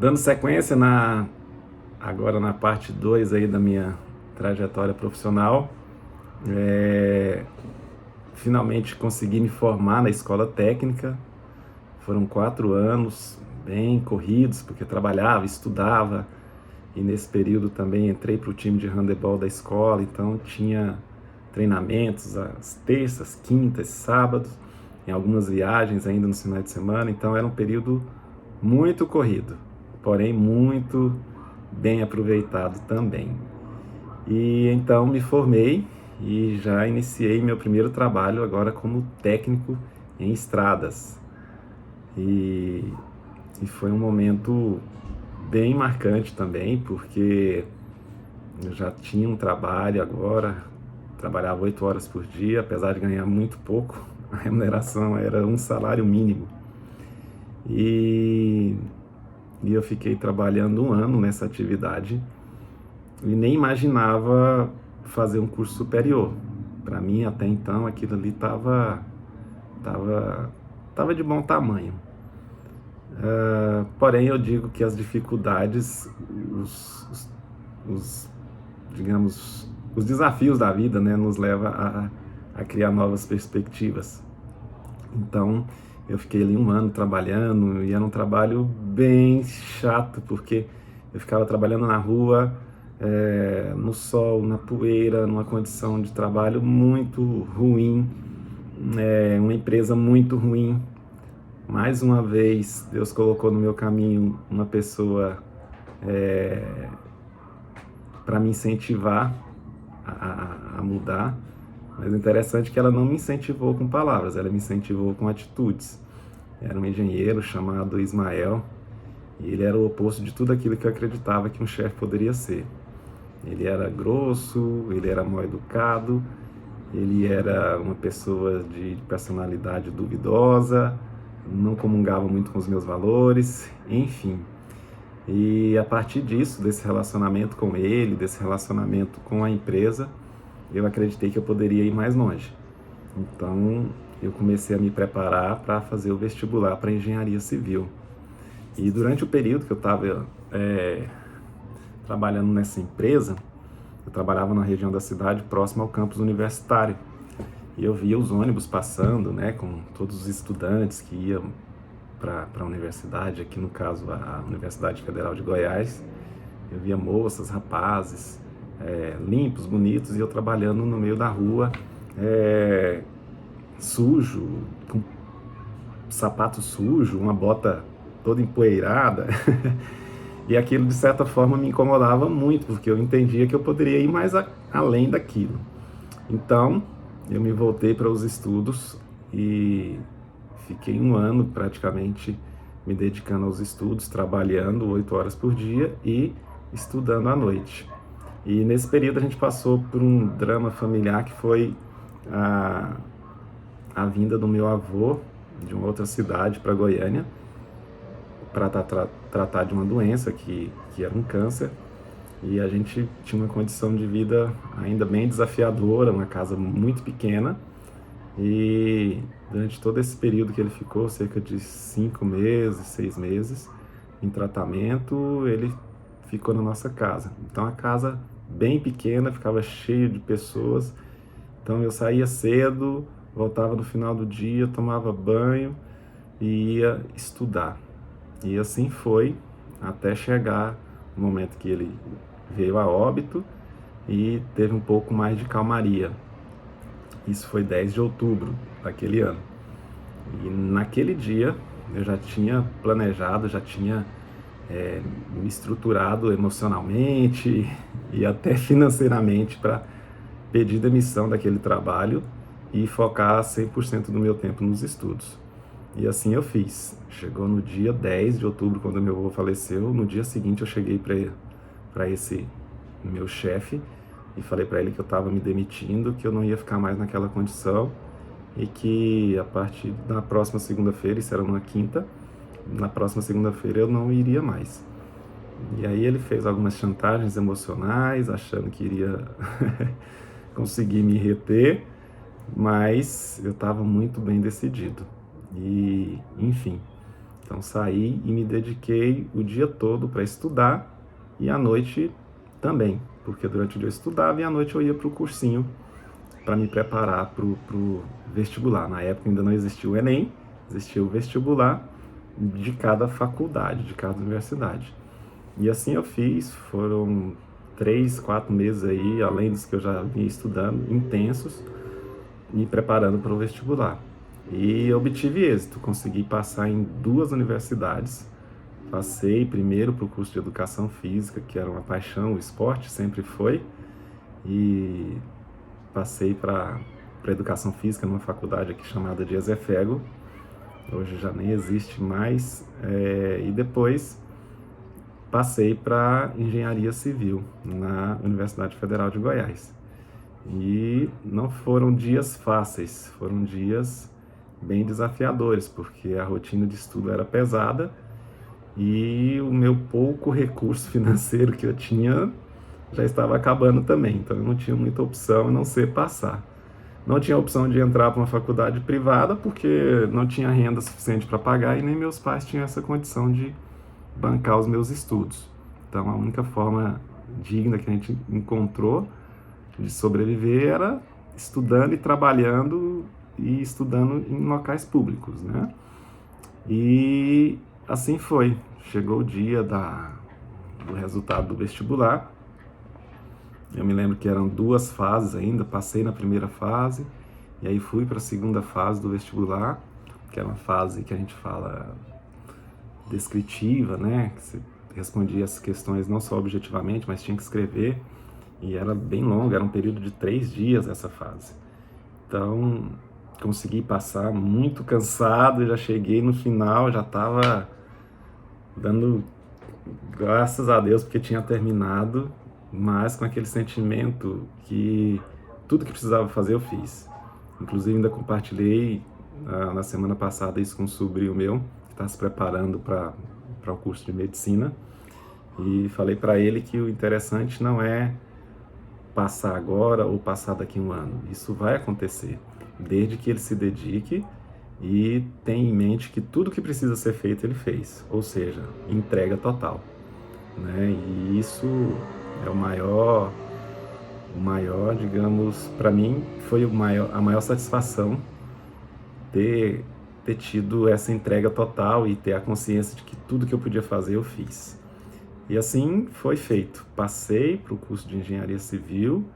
Dando sequência agora na parte 2 aí da minha trajetória profissional, é, finalmente consegui me formar na escola técnica. Foram 4 anos bem corridos, porque trabalhava, estudava, e nesse período também entrei para o time de handebol da escola, então tinha treinamentos às terças, quintas, sábados, em algumas viagens ainda no final de semana, então era um período muito corrido, porém muito bem aproveitado também. E então me formei e já iniciei meu primeiro trabalho agora como técnico em estradas. E, e foi um momento bem marcante também, porque eu já tinha um trabalho agora, trabalhava 8 horas por dia, apesar de ganhar muito pouco, a remuneração era um salário mínimo. E, e eu fiquei trabalhando 1 ano nessa atividade e nem imaginava fazer um curso superior. Para mim, até então, aquilo ali tava, tava de bom tamanho. Porém, eu digo que as dificuldades, os, digamos, os desafios da vida, né, nos leva a criar novas perspectivas. Então, eu fiquei ali 1 ano trabalhando e era um trabalho bem chato, porque eu ficava trabalhando na rua, no sol, na poeira, numa condição de trabalho muito ruim, uma empresa muito ruim. Mais uma vez, Deus colocou no meu caminho uma pessoa para me incentivar a mudar. Mas o interessante é que ela não me incentivou com palavras, ela me incentivou com atitudes. Era um engenheiro chamado Ismael, e ele era o oposto de tudo aquilo que eu acreditava que um chefe poderia ser. Ele era grosso, ele era mal educado, ele era uma pessoa de personalidade duvidosa, não comungava muito com os meus valores, enfim. E a partir disso, desse relacionamento com ele, desse relacionamento com a empresa, eu acreditei que eu poderia ir mais longe. Então, eu comecei a me preparar para fazer o vestibular para engenharia civil. E durante o período que eu estava trabalhando nessa empresa, eu trabalhava na região da cidade próximo ao campus universitário. E eu via os ônibus passando, né, com todos os estudantes que iam para a universidade, aqui no caso a Universidade Federal de Goiás. Eu via moças, rapazes, limpos, bonitos, e eu trabalhando no meio da rua, sujo, com sapato sujo, uma bota toda empoeirada. E aquilo, de certa forma, me incomodava muito, porque eu entendia que eu poderia ir mais além daquilo. Então, eu me voltei para os estudos e fiquei 1 ano praticamente me dedicando aos estudos, trabalhando 8 horas por dia e estudando à noite. E nesse período a gente passou por um drama familiar que foi a vinda do meu avô de uma outra cidade para Goiânia para tratar de uma doença que era um câncer. E a gente tinha uma condição de vida ainda bem desafiadora, uma casa muito pequena. E durante todo esse período que ele ficou, cerca de 5 meses, 6 meses, em tratamento, ele ficou na nossa casa. Então a casa bem pequena, ficava cheia de pessoas. Então eu saía cedo, voltava no final do dia, tomava banho e ia estudar. E assim foi até chegar o momento que ele veio a óbito e teve um pouco mais de calmaria. Isso foi 10 de outubro daquele ano. E naquele dia eu já tinha planejado, já tinha me estruturado emocionalmente e até financeiramente para pedir demissão daquele trabalho e focar 100% do meu tempo nos estudos. E assim eu fiz. Chegou no dia 10 de outubro, quando meu avô faleceu. No dia seguinte eu cheguei para esse meu chefe e falei para ele que eu estava me demitindo, que eu não ia ficar mais naquela condição e que a partir da próxima segunda-feira, isso era numa quinta, na próxima segunda-feira eu não iria mais. E aí ele fez algumas chantagens emocionais, achando que iria conseguir me reter, mas eu estava muito bem decidido. E, enfim, Então saí e me dediquei o dia todo para estudar e à noite também, porque durante o dia eu estudava e à noite eu ia para o cursinho para me preparar para o vestibular. Na época ainda não existia o Enem, existia o vestibular de cada faculdade, de cada universidade. E assim eu fiz, foram 3, 4 meses aí, além dos que eu já vinha estudando, intensos, me preparando para o vestibular. E obtive êxito, consegui passar em 2 universidades. Passei primeiro para o curso de Educação Física, que era uma paixão, o esporte sempre foi, e passei para Educação Física numa faculdade aqui chamada de Ezefego, hoje já nem existe mais, e depois passei para Engenharia Civil na Universidade Federal de Goiás. E não foram dias fáceis, foram dias bem desafiadores, porque a rotina de estudo era pesada e o meu pouco recurso financeiro que eu tinha já estava acabando também, então eu não tinha muita opção a não ser passar. Não tinha opção de entrar para uma faculdade privada porque não tinha renda suficiente para pagar e nem meus pais tinham essa condição de bancar os meus estudos. Então a única forma digna que a gente encontrou de sobreviver era estudando e trabalhando e estudando em locais públicos, né? E assim foi. Chegou o dia do resultado do vestibular. Eu me lembro que eram 2 fases ainda, passei na primeira fase e aí fui para a segunda fase do vestibular, que era uma fase que a gente fala descritiva, né? Que você respondia as questões não só objetivamente, mas tinha que escrever. E era bem longa, era um período de 3 dias essa fase. Então, consegui passar muito cansado, já cheguei no final, já estava dando graças a Deus porque tinha terminado, mas com aquele sentimento que tudo que precisava fazer eu fiz. Inclusive ainda compartilhei na semana passada isso com um sobrinho meu, que está se preparando para o curso de medicina, e falei para ele que o interessante não é passar agora ou passar daqui a um ano. Isso vai acontecer, desde que ele se dedique e tenha em mente que tudo que precisa ser feito ele fez, ou seja, entrega total, né? E isso é o maior, digamos, para mim foi a maior satisfação ter tido essa entrega total e ter a consciência de que tudo que eu podia fazer eu fiz. E assim foi feito. Passei para o curso de Engenharia Civil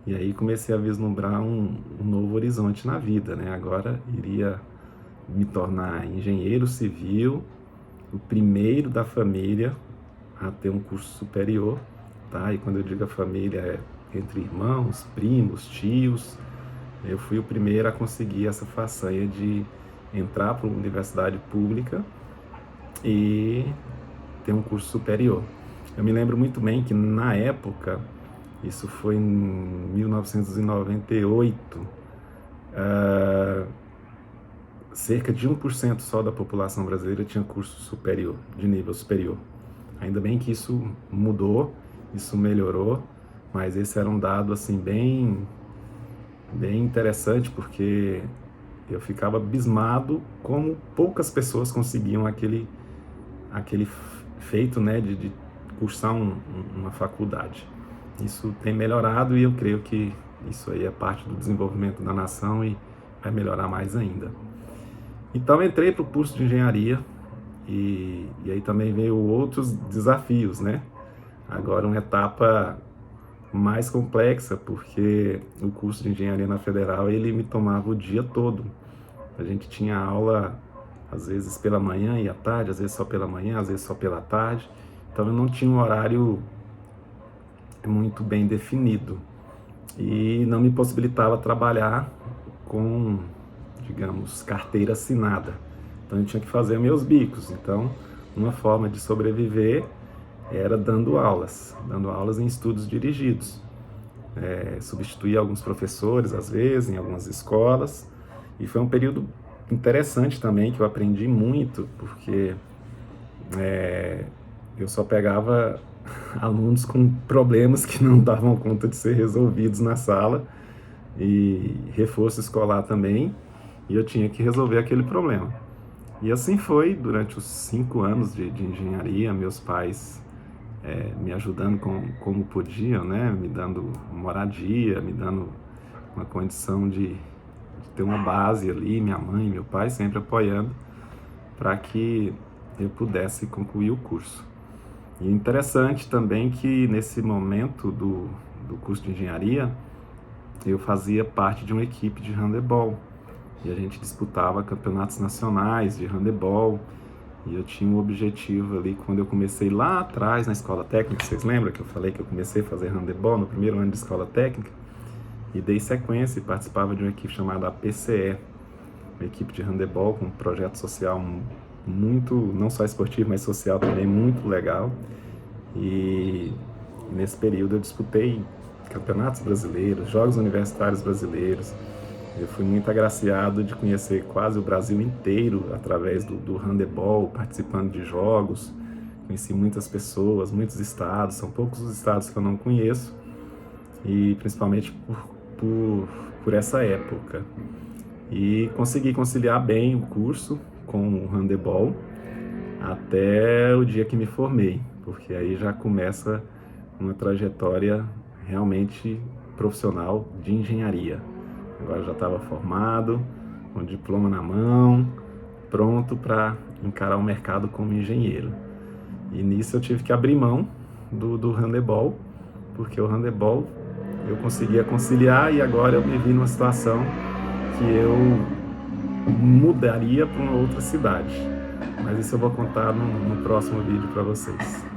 e aí comecei a vislumbrar um novo horizonte na vida, né? Agora iria me tornar engenheiro civil, o primeiro da família a ter um curso superior, tá? E quando eu digo a família é entre irmãos, primos, tios. Eu fui o primeiro a conseguir essa façanha de entrar para uma universidade pública e ter um curso superior. Eu me lembro muito bem que na época, isso foi em 1998, cerca de 1% só da população brasileira tinha curso superior, de nível superior. Ainda bem que isso mudou, isso melhorou, mas esse era um dado assim bem interessante, porque eu ficava abismado como poucas pessoas conseguiam aquele feito, né, de cursar uma faculdade. Isso tem melhorado e eu creio que isso aí é parte do desenvolvimento da nação e vai melhorar mais ainda. Então entrei para o curso de engenharia e aí também veio outros desafios, né? Agora uma etapa mais complexa, porque o curso de engenharia na Federal ele me tomava o dia todo. A gente tinha aula às vezes pela manhã e à tarde, às vezes só pela manhã, às vezes só pela tarde. Então eu não tinha um horário muito bem definido e não me possibilitava trabalhar com, digamos, carteira assinada. Então eu tinha que fazer meus bicos. Então uma forma de sobreviver era dando aulas em estudos dirigidos. Substituía alguns professores às vezes em algumas escolas, e foi um período interessante também, que eu aprendi muito, porque eu só pegava alunos com problemas que não davam conta de ser resolvidos na sala, e reforço escolar também, e eu tinha que resolver aquele problema. E assim foi durante os 5 anos de engenharia, meus pais me ajudando como podiam, né? Me dando moradia, me dando uma condição de ter uma base ali, minha mãe e meu pai sempre apoiando para que eu pudesse concluir o curso. E interessante também que nesse momento do curso de engenharia, eu fazia parte de uma equipe de handebol. E a gente disputava campeonatos nacionais de handebol. E eu tinha um objetivo ali, quando eu comecei lá atrás na escola técnica, vocês lembram que eu falei que eu comecei a fazer handebol no primeiro ano de escola técnica? E dei sequência e participava de uma equipe chamada APCE, uma equipe de handebol com um projeto social muito, não só esportivo, mas social também, muito legal. E nesse período eu disputei campeonatos brasileiros, jogos universitários brasileiros. Eu fui muito agraciado de conhecer quase o Brasil inteiro através do handebol, participando de jogos. Conheci muitas pessoas, muitos estados, são poucos os estados que eu não conheço, e principalmente por essa época. E consegui conciliar bem o curso com o handebol até o dia que me formei, porque aí já começa uma trajetória realmente profissional de engenharia. Agora já estava formado, com diploma na mão, pronto para encarar o mercado como engenheiro. E nisso eu tive que abrir mão do handebol, porque o handebol eu conseguia conciliar e agora eu me vi numa situação que eu mudaria para uma outra cidade. Mas isso eu vou contar no próximo vídeo para vocês.